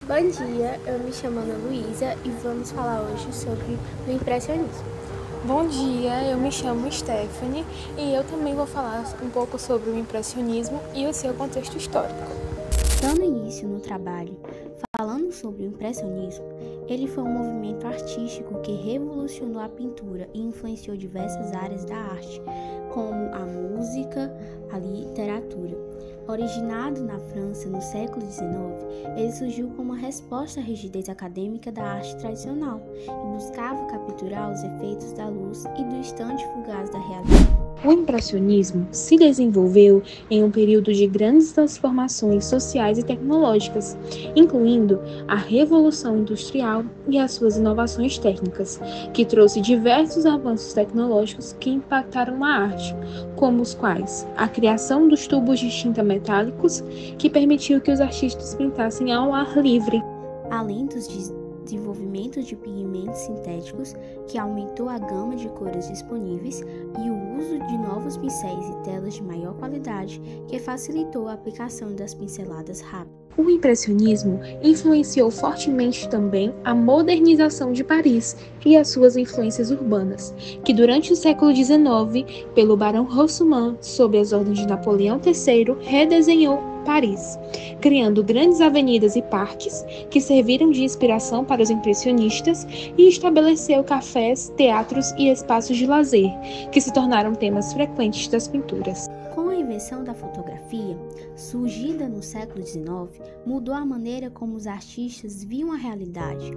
Bom dia, eu me chamo Ana Luísa e vamos falar hoje sobre o impressionismo. Bom dia, eu me chamo Stephanie e eu também vou falar um pouco sobre o impressionismo e o seu contexto histórico. Dando início no trabalho, falando sobre o impressionismo, ele foi um movimento artístico que revolucionou a pintura e influenciou diversas áreas da arte, como a música, a literatura. Originado na França no século XIX, ele surgiu como uma resposta à rigidez acadêmica da arte tradicional e buscava capturar os efeitos da luz e do instante fugaz da realidade. O impressionismo se desenvolveu em um período de grandes transformações sociais e tecnológicas, incluindo a Revolução Industrial e as suas inovações técnicas, que trouxe diversos avanços tecnológicos que impactaram na arte, como os quais a criação dos tubos de tinta metálicos, que permitiu que os artistas pintassem ao ar livre. Além dos desenvolvimento de pigmentos sintéticos, que aumentou a gama de cores disponíveis, e o uso de novos pincéis e telas de maior qualidade, que facilitou a aplicação das pinceladas rápidas. O impressionismo influenciou fortemente também a modernização de Paris e as suas influências urbanas, que durante o século XIX, pelo Barão Haussmann, sob as ordens de Napoleão III, redesenhou Paris, criando grandes avenidas e parques que serviram de inspiração para os impressionistas e estabeleceu cafés, teatros e espaços de lazer, que se tornaram temas frequentes das pinturas. Com a invenção da fotografia, surgida no século XIX, mudou a maneira como os artistas viam a realidade,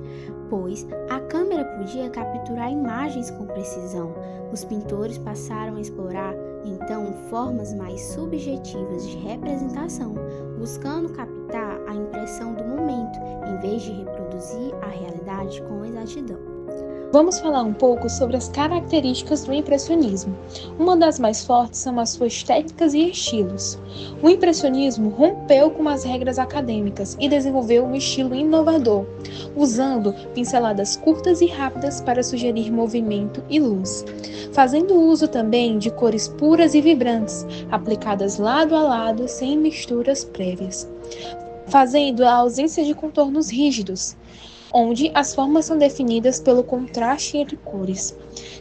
pois a câmera podia capturar imagens com precisão. Os pintores passaram a explorar, então, formas mais subjetivas de representação, buscando captar a impressão do momento, em vez de reproduzir a realidade com exatidão. Vamos falar um pouco sobre as características do impressionismo. Uma das mais fortes são as suas técnicas e estilos. O impressionismo rompeu com as regras acadêmicas e desenvolveu um estilo inovador, usando pinceladas curtas e rápidas para sugerir movimento e luz, fazendo uso também de cores puras e vibrantes, aplicadas lado a lado sem misturas prévias, fazendo a ausência de contornos rígidos, onde as formas são definidas pelo contraste entre cores,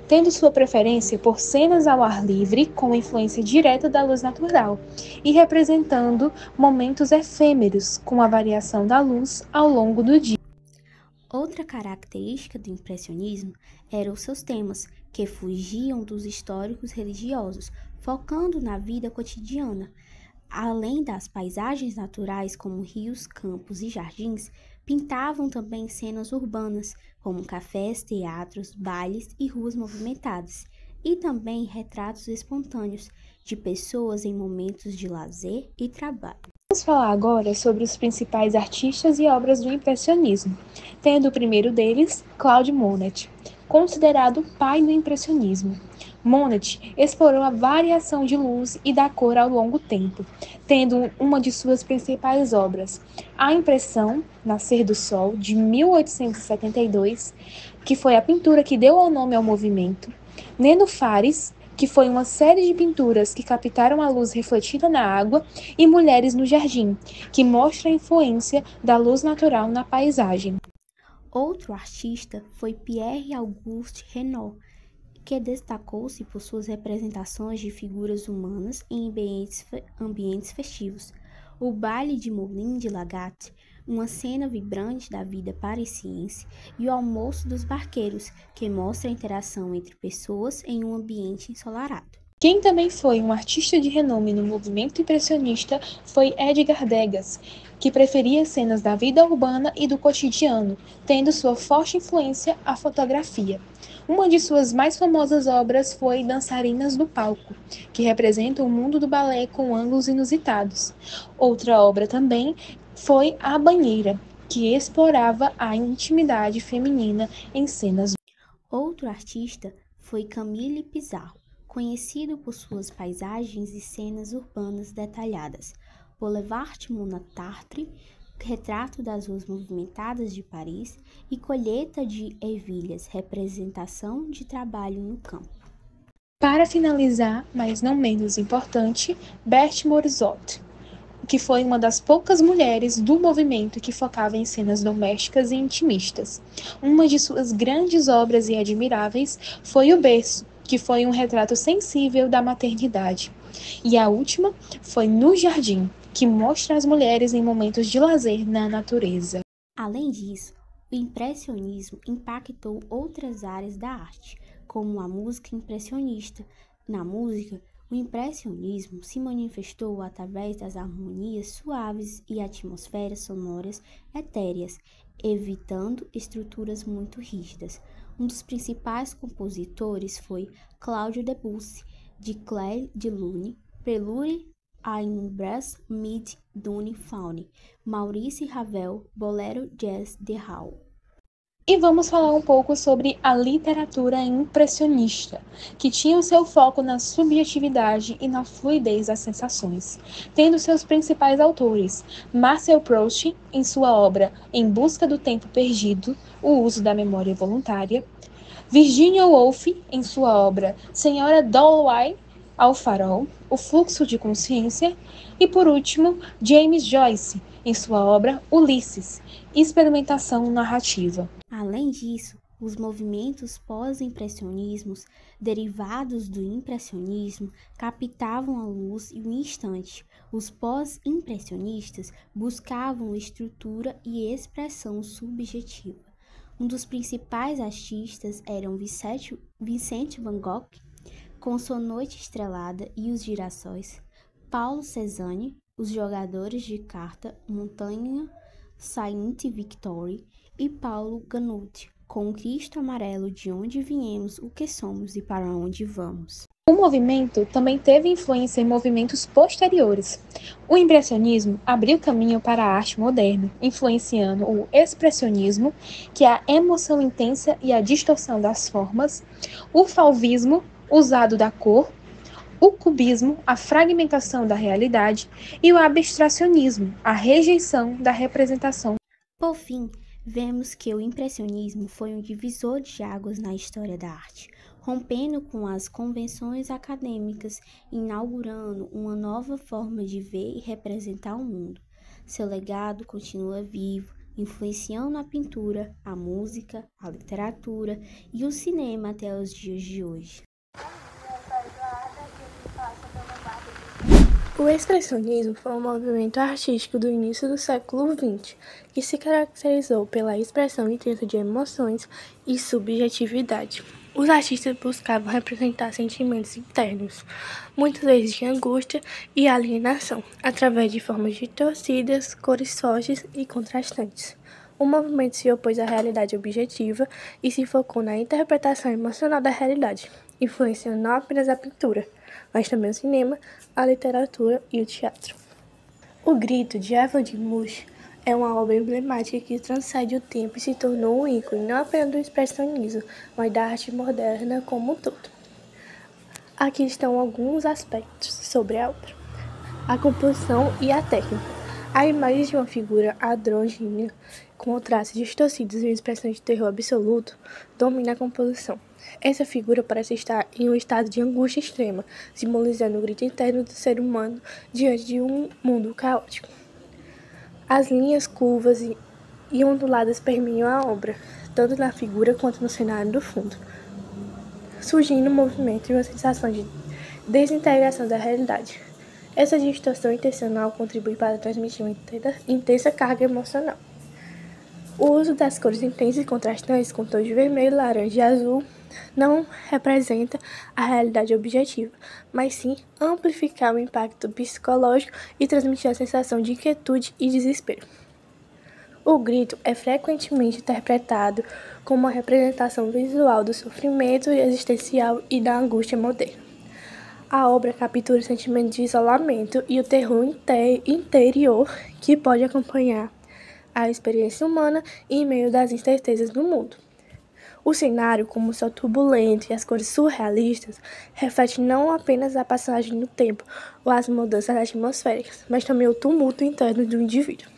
tendo sua preferência por cenas ao ar livre com influência direta da luz natural e representando momentos efêmeros com a variação da luz ao longo do dia. Outra característica do impressionismo eram os seus temas, que fugiam dos históricos religiosos, focando na vida cotidiana. Além das paisagens naturais como rios, campos e jardins, pintavam também cenas urbanas, como cafés, teatros, bailes e ruas movimentadas, e também retratos espontâneos de pessoas em momentos de lazer e trabalho. Vamos falar agora sobre os principais artistas e obras do impressionismo, tendo o primeiro deles, Claude Monet, considerado o pai do impressionismo. Monet explorou a variação de luz e da cor ao longo do tempo, tendo uma de suas principais obras, A Impressão, Nascer do Sol, de 1872, que foi a pintura que deu o nome ao movimento, Nenúfares, que foi uma série de pinturas que captaram a luz refletida na água, e Mulheres no Jardim, que mostra a influência da luz natural na paisagem. Outro artista foi Pierre-Auguste Renoir, que destacou-se por suas representações de figuras humanas em ambientes festivos. O Baile de Moulin de Lagat, uma cena vibrante da vida parisiense, e o Almoço dos Barqueiros, que mostra a interação entre pessoas em um ambiente ensolarado. Quem também foi um artista de renome no movimento impressionista foi Edgar Degas, que preferia cenas da vida urbana e do cotidiano, tendo sua forte influência a fotografia. Uma de suas mais famosas obras foi Dançarinas do Palco, que representa o mundo do balé com ângulos inusitados. Outra obra também foi A Banheira, que explorava a intimidade feminina em cenas. Outro artista foi Camille Pissarro, conhecido por suas paisagens e cenas urbanas detalhadas. Boulevard Montmartre, Retrato das ruas movimentadas de Paris, e Colheita de ervilhas, representação de trabalho no campo. Para finalizar, mas não menos importante, Berthe Morisot, que foi uma das poucas mulheres do movimento que focava em cenas domésticas e intimistas. Uma de suas grandes obras e admiráveis foi O Berço, que foi um retrato sensível da maternidade. E a última foi No Jardim, que mostra as mulheres em momentos de lazer na natureza. Além disso, o impressionismo impactou outras áreas da arte, como a música impressionista. Na música, o impressionismo se manifestou através das harmonias suaves e atmosferas sonoras etéreas, evitando estruturas muito rígidas. Um dos principais compositores foi Claude Debussy, de Clair de Lune, Prelude à une brasse mid d'une faune, Maurice Ravel, Bolero Jazz de Raoult. E vamos falar um pouco sobre a literatura impressionista, que tinha o seu foco na subjetividade e na fluidez das sensações, tendo seus principais autores Marcel Proust, em sua obra Em Busca do Tempo Perdido, o uso da memória voluntária, Virginia Woolf, em sua obra Senhora Dalloway, ao Farol, o fluxo de consciência, e por último, James Joyce, em sua obra Ulisses, experimentação narrativa. Além disso, os movimentos pós-impressionismos, derivados do impressionismo, captavam a luz e o instante. Os pós-impressionistas buscavam estrutura e expressão subjetiva. Um dos principais artistas eram Vincent van Gogh, com sua Noite Estrelada e os Girassóis, Paulo Cézanne, os Jogadores de Carta, Montanha Saint Victory, e Paulo Ganuti, com o Cristo Amarelo, De Onde Viemos, O que Somos e Para Onde Vamos. O movimento também teve influência em movimentos posteriores. O impressionismo abriu caminho para a arte moderna, influenciando o expressionismo, que é a emoção intensa e a distorção das formas, o fauvismo, usado da cor, o cubismo, a fragmentação da realidade, e o abstracionismo, a rejeição da representação. Por fim, vemos que o impressionismo foi um divisor de águas na história da arte, rompendo com as convenções acadêmicas e inaugurando uma nova forma de ver e representar o mundo. Seu legado continua vivo, influenciando a pintura, a música, a literatura e o cinema até os dias de hoje. O expressionismo foi um movimento artístico do início do século XX, que se caracterizou pela expressão intensa de emoções e subjetividade. Os artistas buscavam representar sentimentos internos, muitas vezes de angústia e alienação, através de formas distorcidas, cores fortes e contrastantes. O movimento se opôs à realidade objetiva e se focou na interpretação emocional da realidade, influenciando não apenas a pintura, mas também o cinema, a literatura e o teatro. O Grito, de Evan de Munch, é uma obra emblemática que transcende o tempo e se tornou um ícone não apenas do expressionismo, mas da arte moderna como um todo. Aqui estão alguns aspectos sobre a obra. A composição e a técnica. A imagem de uma figura andrógina, com traços distorcidos e uma expressão de terror absoluto, domina a composição. Essa figura parece estar em um estado de angústia extrema, simbolizando o grito interno do ser humano diante de um mundo caótico. As linhas curvas e onduladas permeiam a obra, tanto na figura quanto no cenário do fundo, surgindo um movimento e uma sensação de desintegração da realidade. Essa distorção intencional contribui para transmitir uma intensa carga emocional. O uso das cores intensas e contrastantes com tons de vermelho, laranja e azul não representa a realidade objetiva, mas sim amplificar o impacto psicológico e transmitir a sensação de inquietude e desespero. O grito é frequentemente interpretado como uma representação visual do sofrimento existencial e da angústia moderna. A obra captura o sentimento de isolamento e o terror interior que pode acompanhar a experiência humana em meio das incertezas do mundo. O cenário, como o céu turbulento e as cores surrealistas, reflete não apenas a passagem no tempo ou as mudanças atmosféricas, mas também o tumulto interno do indivíduo.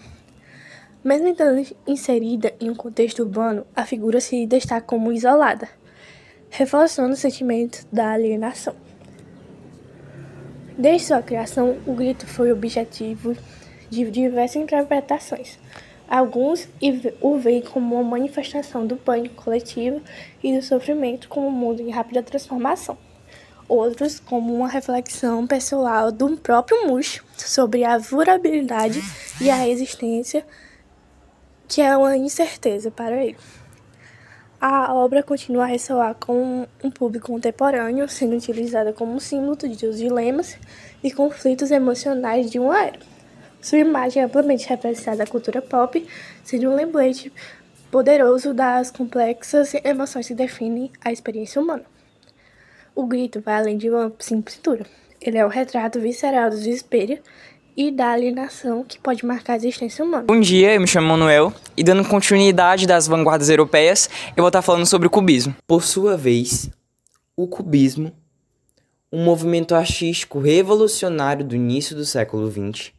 Mesmo estando inserida em um contexto urbano, a figura se destaca como isolada, reforçando o sentimento da alienação. Desde sua criação, o grito foi objetivo de diversas interpretações. Alguns o veem como uma manifestação do pânico coletivo e do sofrimento como um mundo em rápida transformação. Outros como uma reflexão pessoal do próprio Munch sobre a vulnerabilidade e a resistência, que é uma incerteza para ele. A obra continua a ressoar com um público contemporâneo, sendo utilizada como símbolo dos dilemas e conflitos emocionais de uma era. Sua imagem é amplamente representada na cultura pop, sendo um lembrete poderoso das complexas emoções que definem a experiência humana. O grito vai além de uma simples pintura. Ele é um retrato visceral do desespero e da alienação que pode marcar a existência humana. Bom dia, eu me chamo Manuel e dando continuidade das vanguardas europeias, eu vou estar falando sobre o cubismo. Por sua vez, o cubismo, um movimento artístico revolucionário do início do século XX,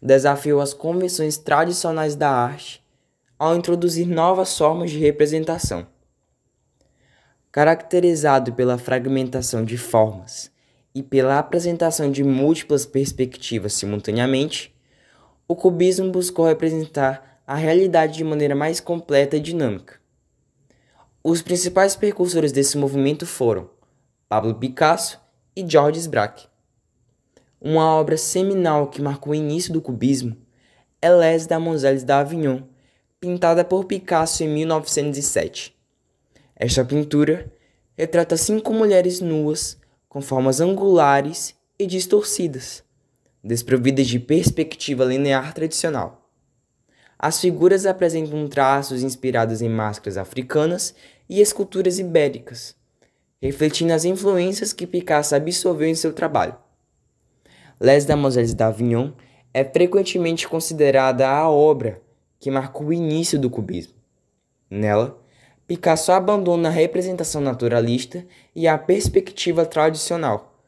desafiou as convenções tradicionais da arte ao introduzir novas formas de representação. Caracterizado pela fragmentação de formas e pela apresentação de múltiplas perspectivas simultaneamente, o cubismo buscou representar a realidade de maneira mais completa e dinâmica. Os principais precursores desse movimento foram Pablo Picasso e Georges Braque. Uma obra seminal que marcou o início do cubismo é Les Damoiselles d'Avignon, pintada por Picasso em 1907. Esta pintura retrata 5 mulheres nuas com formas angulares e distorcidas, desprovidas de perspectiva linear tradicional. As figuras apresentam traços inspirados em máscaras africanas e esculturas ibéricas, refletindo as influências que Picasso absorveu em seu trabalho. Les Damoiselles d'Avignon é frequentemente considerada a obra que marcou o início do cubismo. Nela, Picasso abandona a representação naturalista e a perspectiva tradicional.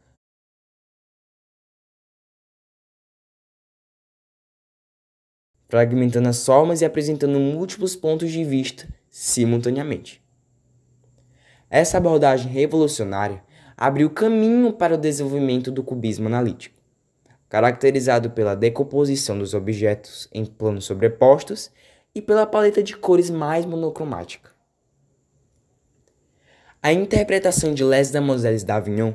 Fragmentando as formas e apresentando múltiplos pontos de vista simultaneamente. Essa abordagem revolucionária abriu caminho para o desenvolvimento do cubismo analítico, caracterizado pela decomposição dos objetos em planos sobrepostos e pela paleta de cores mais monocromática. A interpretação de Les Damoiselles d'Avignon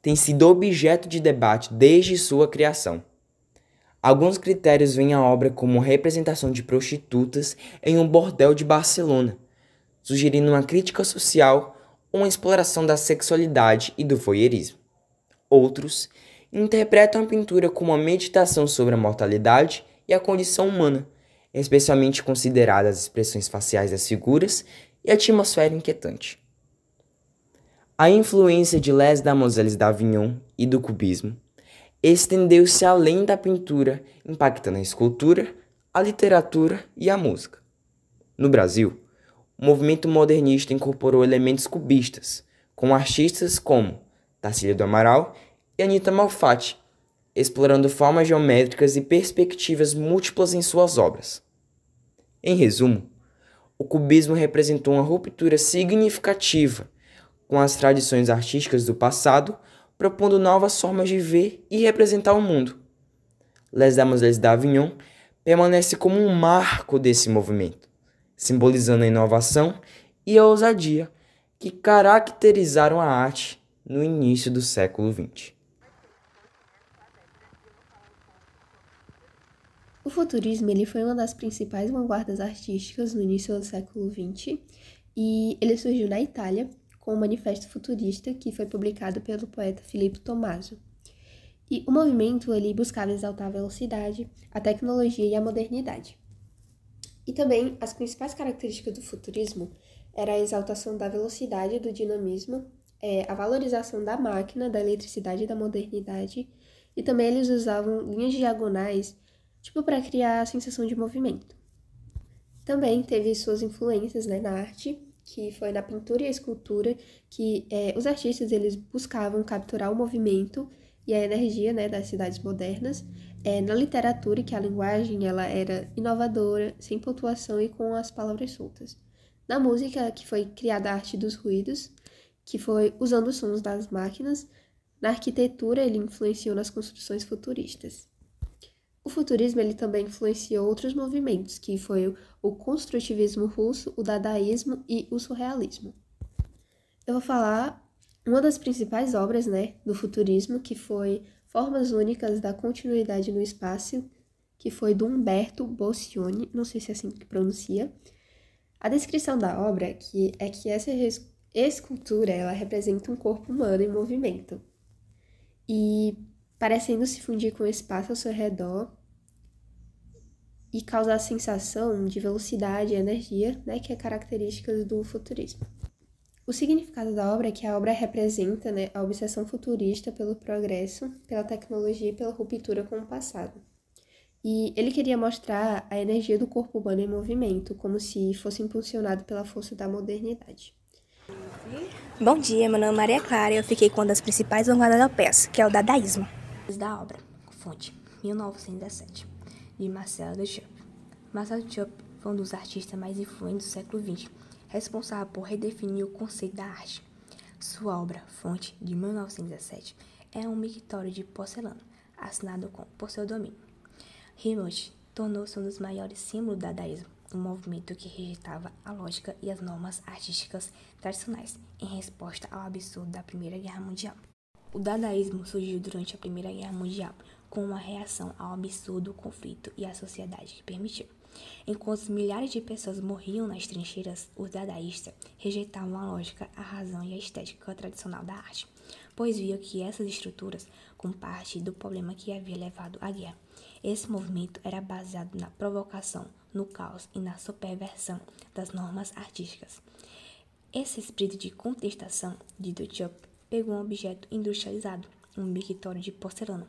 tem sido objeto de debate desde sua criação. Alguns critérios veem a obra como uma representação de prostitutas em um bordel de Barcelona, sugerindo uma crítica social ou uma exploração da sexualidade e do voyeurismo. Outros interpretam a pintura como uma meditação sobre a mortalidade e a condição humana, especialmente consideradas as expressões faciais das figuras e a atmosfera inquietante. A influência de Les Damoiselles d'Avignon e do cubismo estendeu-se além da pintura, impactando a escultura, a literatura e a música. No Brasil, o movimento modernista incorporou elementos cubistas, com artistas como Tarsila do Amaral e Anita Malfatti, explorando formas geométricas e perspectivas múltiplas em suas obras. Em resumo, o cubismo representou uma ruptura significativa com as tradições artísticas do passado, propondo novas formas de ver e representar o mundo. Les Damoiselles d'Avignon permanece como um marco desse movimento, simbolizando a inovação e a ousadia que caracterizaram a arte no início do século XX. O futurismo ele foi uma das principais vanguardas artísticas no início do século XX e ele surgiu na Itália com o Manifesto Futurista, que foi publicado pelo poeta Filippo Tommaso. E o movimento ele buscava exaltar a velocidade, a tecnologia e a modernidade. E também as principais características do futurismo era a exaltação da velocidade, do dinamismo, a valorização da máquina, da eletricidade e da modernidade, e também eles usavam linhas diagonais para criar a sensação de movimento. Também teve suas influências na arte, que foi na pintura e a escultura, que os artistas eles buscavam capturar o movimento e a energia das cidades modernas. Na literatura, que a linguagem ela era inovadora, sem pontuação e com as palavras soltas. Na música, que foi criada a arte dos ruídos, que foi usando os sons das máquinas. Na arquitetura, ele influenciou nas construções futuristas. O futurismo ele também influenciou outros movimentos, que foi o construtivismo russo, o dadaísmo e o surrealismo. Eu vou falar uma das principais obras, do futurismo, que foi Formas Únicas da Continuidade no Espaço, que foi do Umberto Boccioni, não sei se é assim que pronuncia. A descrição da obra é que essa escultura ela representa um corpo humano em movimento e parecendo se fundir com o espaço ao seu redor e causar a sensação de velocidade e energia, que é características do futurismo. O significado da obra é que a obra representa a obsessão futurista pelo progresso, pela tecnologia e pela ruptura com o passado. E ele queria mostrar a energia do corpo humano em movimento, como se fosse impulsionado pela força da modernidade. Bom dia, meu nome é Maria Clara e eu fiquei com uma das principais vanguardas da peça, que é o dadaísmo. Da obra, fonte, 1917, de Marcel Duchamp. Marcel Duchamp foi um dos artistas mais influentes do século XX, responsável por redefinir o conceito da arte. Sua obra, fonte, de 1917, é um mictório de porcelana, assinado com pseudônimo. Rembrandt tornou-se um dos maiores símbolos do dadaísmo, um movimento que rejeitava a lógica e as normas artísticas tradicionais, em resposta ao absurdo da Primeira Guerra Mundial. O dadaísmo surgiu durante a Primeira Guerra Mundial, com uma reação ao absurdo conflito e à sociedade que permitiu. Enquanto milhares de pessoas morriam nas trincheiras, os dadaístas rejeitavam a lógica, a razão e a estética tradicional da arte, pois viam que essas estruturas com parte do problema que havia levado à guerra. Esse movimento era baseado na provocação, no caos e na superversão das normas artísticas. Esse espírito de contestação de Duchamp pegou um objeto industrializado, um mictório de porcelana,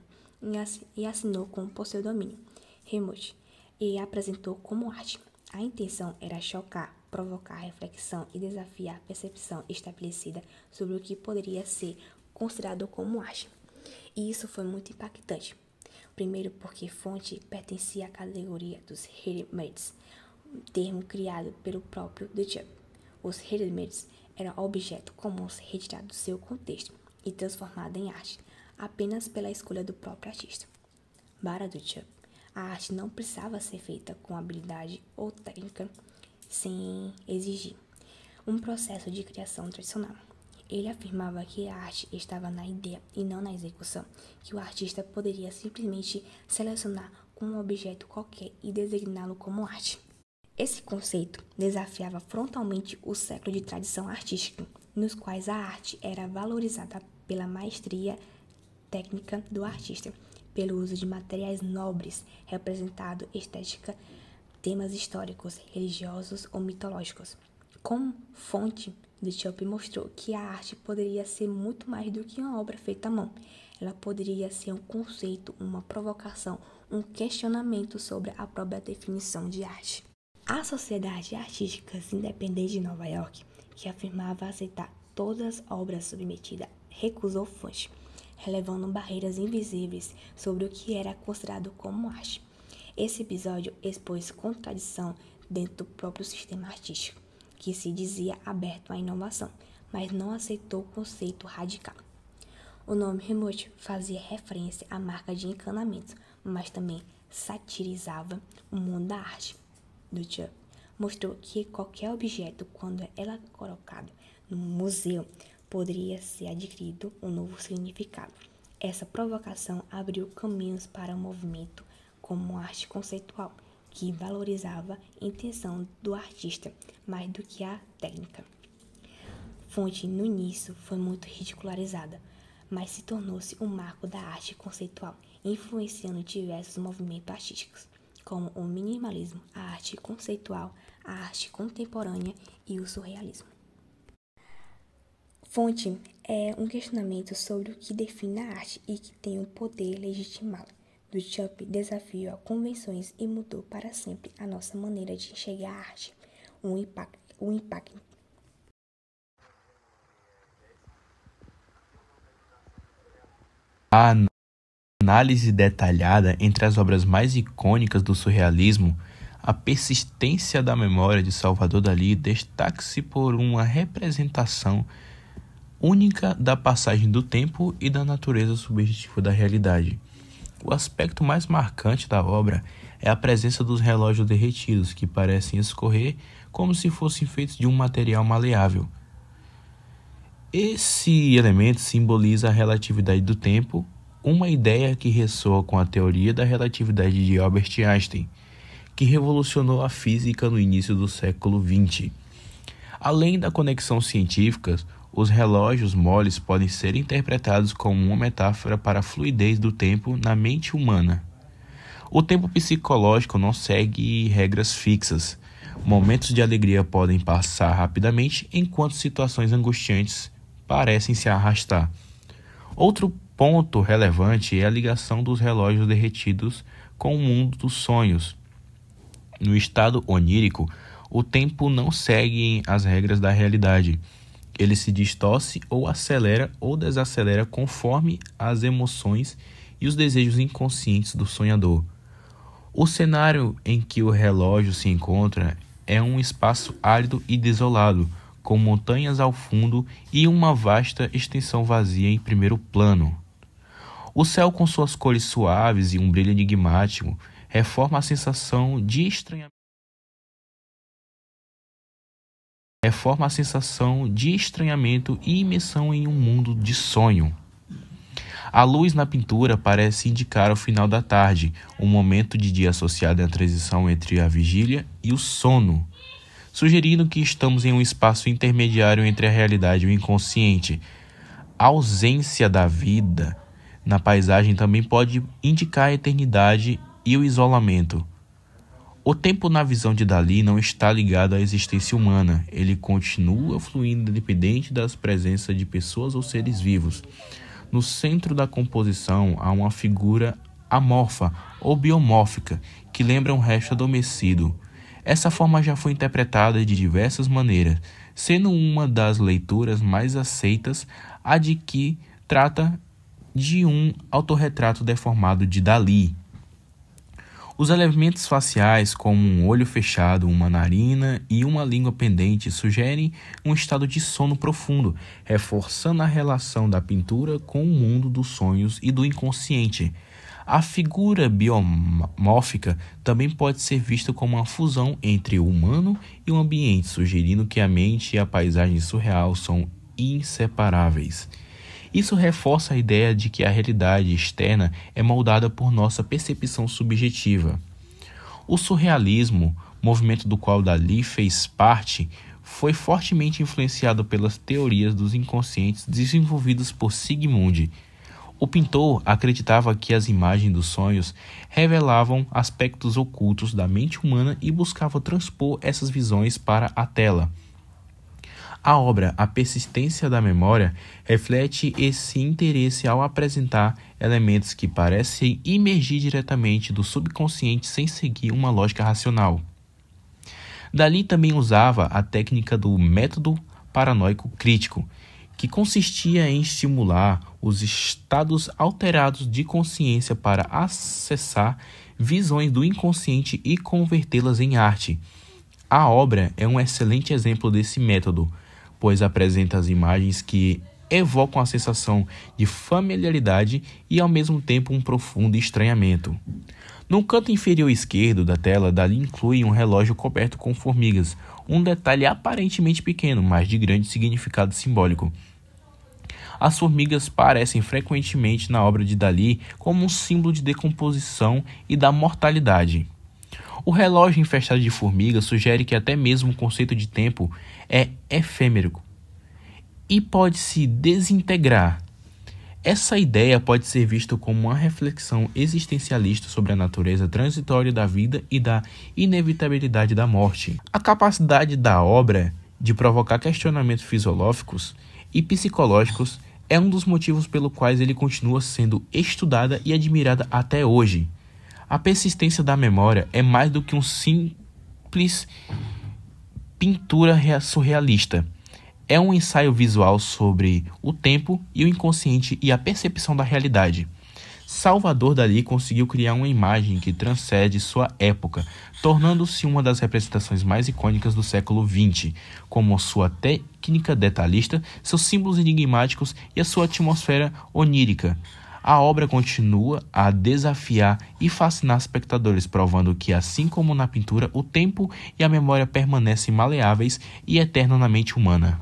e assinou com o pseudônimo Rembrandt, e apresentou como arte. A intenção era chocar, provocar reflexão e desafiar a percepção estabelecida sobre o que poderia ser considerado como arte. E isso foi muito impactante. Primeiro porque fonte pertencia à categoria dos ready-mades, termo criado pelo próprio Duchamp. Os ready-mades eram objetos comuns retirados do seu contexto e transformados em arte, apenas pela escolha do próprio artista. Para Duchamp, a arte não precisava ser feita com habilidade ou técnica sem exigir um processo de criação tradicional. Ele afirmava que a arte estava na ideia e não na execução, que o artista poderia simplesmente selecionar um objeto qualquer e designá-lo como arte. Esse conceito desafiava frontalmente o século de tradição artística, nos quais a arte era valorizada pela maestria técnica do artista, pelo uso de materiais nobres, representado estética, temas históricos, religiosos ou mitológicos. Como fonte, Duchamp mostrou que a arte poderia ser muito mais do que uma obra feita à mão. Ela poderia ser um conceito, uma provocação, um questionamento sobre a própria definição de arte. A Sociedade Artística Independente de Nova York, que afirmava aceitar todas as obras submetidas, recusou fonte, relevando barreiras invisíveis sobre o que era considerado como arte. Esse episódio expôs contradição dentro do próprio sistema artístico, que se dizia aberto à inovação, mas não aceitou o conceito radical. O nome Rembrandt fazia referência à marca de encanamento, mas também satirizava o mundo da arte. Duchamp mostrou que qualquer objeto, quando era colocado no museu, poderia ser adquirido um novo significado. Essa provocação abriu caminhos para um movimento como arte conceitual, que valorizava a intenção do artista mais do que a técnica. Fonte, no início, foi muito ridicularizada, mas se tornou-se um marco da arte conceitual, influenciando diversos movimentos artísticos, como o minimalismo, a arte conceitual, a arte contemporânea e o surrealismo. Fonte é um questionamento sobre o que define a arte e que tem o poder legitimá-la. Duchamp desafiou as convenções e mudou para sempre a nossa maneira de enxergar a arte. O impacto. A análise detalhada entre as obras mais icônicas do surrealismo, a persistência da memória de Salvador Dalí destaca-se por uma representação única da passagem do tempo e da natureza subjetiva da realidade. O aspecto mais marcante da obra é a presença dos relógios derretidos, que parecem escorrer como se fossem feitos de um material maleável. Esse elemento simboliza a relatividade do tempo, uma ideia que ressoa com a teoria da relatividade de Albert Einstein, que revolucionou a física no início do século XX. Além da conexão científica, os relógios moles podem ser interpretados como uma metáfora para a fluidez do tempo na mente humana. O tempo psicológico não segue regras fixas. Momentos de alegria podem passar rapidamente, enquanto situações angustiantes parecem se arrastar. Outro ponto relevante é a ligação dos relógios derretidos com o mundo dos sonhos. No estado onírico, o tempo não segue as regras da realidade. Ele se distorce ou acelera ou desacelera conforme as emoções e os desejos inconscientes do sonhador. O cenário em que o relógio se encontra é um espaço árido e desolado, com montanhas ao fundo e uma vasta extensão vazia em primeiro plano. O céu, com suas cores suaves e um brilho enigmático, reforma a sensação de estranhamento e imersão em um mundo de sonho. A luz na pintura parece indicar o final da tarde, um momento de dia associado à transição entre a vigília e o sono, sugerindo que estamos em um espaço intermediário entre a realidade e o inconsciente. A ausência da vida na paisagem também pode indicar a eternidade e o isolamento. O tempo na visão de Dalí não está ligado à existência humana, ele continua fluindo independente das presenças de pessoas ou seres vivos. No centro da composição há uma figura amorfa ou biomórfica que lembra um resto adormecido. Essa forma já foi interpretada de diversas maneiras, sendo uma das leituras mais aceitas a de que trata de um autorretrato deformado de Dalí. Os elementos faciais, como um olho fechado, uma narina e uma língua pendente, sugerem um estado de sono profundo, reforçando a relação da pintura com o mundo dos sonhos e do inconsciente. A figura biomórfica também pode ser vista como uma fusão entre o humano e o ambiente, sugerindo que a mente e a paisagem surreal são inseparáveis. Isso reforça a ideia de que a realidade externa é moldada por nossa percepção subjetiva. O surrealismo, movimento do qual Dalí fez parte, foi fortemente influenciado pelas teorias dos inconscientes desenvolvidas por Sigmund. O pintor acreditava que as imagens dos sonhos revelavam aspectos ocultos da mente humana e buscava transpor essas visões para a tela. A obra A Persistência da Memória reflete esse interesse ao apresentar elementos que parecem emergir diretamente do subconsciente sem seguir uma lógica racional. Dalí também usava a técnica do método paranoico crítico, que consistia em estimular os estados alterados de consciência para acessar visões do inconsciente e convertê-las em arte. A obra é um excelente exemplo desse método, pois apresenta as imagens que evocam a sensação de familiaridade e ao mesmo tempo um profundo estranhamento. No canto inferior esquerdo da tela, Dalí inclui um relógio coberto com formigas, um detalhe aparentemente pequeno, mas de grande significado simbólico. As formigas aparecem frequentemente na obra de Dalí como um símbolo de decomposição e da mortalidade. O relógio infestado de formigas sugere que até mesmo o conceito de tempo é efêmero e pode se desintegrar. Essa ideia pode ser vista como uma reflexão existencialista sobre a natureza transitória da vida e da inevitabilidade da morte. A capacidade da obra de provocar questionamentos filosóficos e psicológicos é um dos motivos pelo quais ele continua sendo estudada e admirada até hoje. A persistência da memória é mais do que um simples pintura surrealista. É um ensaio visual sobre o tempo e o inconsciente e a percepção da realidade. Salvador Dalí conseguiu criar uma imagem que transcende sua época, tornando-se uma das representações mais icônicas do século XX, como sua técnica detalhista, seus símbolos enigmáticos e a sua atmosfera onírica. A obra continua a desafiar e fascinar espectadores, provando que, assim como na pintura, o tempo e a memória permanecem maleáveis e eternos na mente humana.